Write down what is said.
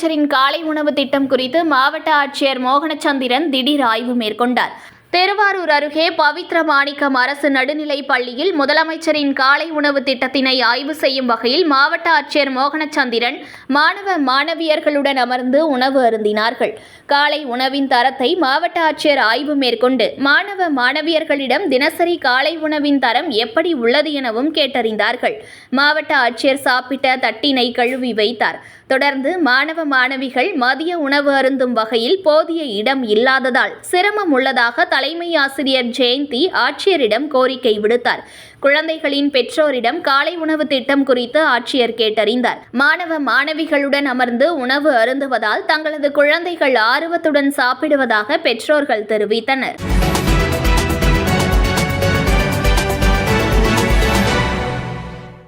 முதலமைச்சரின் காலை உணவு திட்டம் குறித்து மாவட்ட ஆட்சியர் மோகனச்சந்திரன் திடீர் ஆய்வு மேற்கொண்டார். திருவாரூர் அருகே பவித்ர மாணிக்கம் அரசு நடுநிலைப் பள்ளியில் முதலமைச்சரின் காலை உணவு திட்டத்தினை ஆய்வு செய்யும் வகையில் மாவட்ட ஆட்சியர் மோகனச்சந்திரன் மாணவ மாணவியர்களுடன் அமர்ந்து உணவு அருந்தினார்கள். காலை உணவின் தரத்தை மாவட்ட ஆட்சியர் ஆய்வு மேற்கொண்டு மாணவ மாணவியர்களிடம் தினசரி காலை உணவின் தரம் எப்படி உள்ளது எனவும் கேட்டறிந்தார்கள். மாவட்ட ஆட்சியர் சாப்பிட்ட தட்டினை கழுவி வைத்தார். தொடர்ந்து மாணவ மாணவிகள் மதிய உணவு அருந்தும் வகையில் போதிய இடம் இல்லாததால் சிரமம் உள்ளதாக தலைமை ஆசிரியர் ஜெயந்தி ஆட்சியரிடம் கோரிக்கை விடுத்தார். குழந்தைகளின் பெற்றோரிடம் காலை உணவு திட்டம் குறித்து ஆட்சியர் கேட்டறிந்தார். மாணவ மாணவிகளுடன் அமர்ந்து உணவு அருந்துவதால் தங்களது குழந்தைகள் ஆர்வத்துடன் சாப்பிடுவதாக பெற்றோர்கள் தெரிவித்தனர்.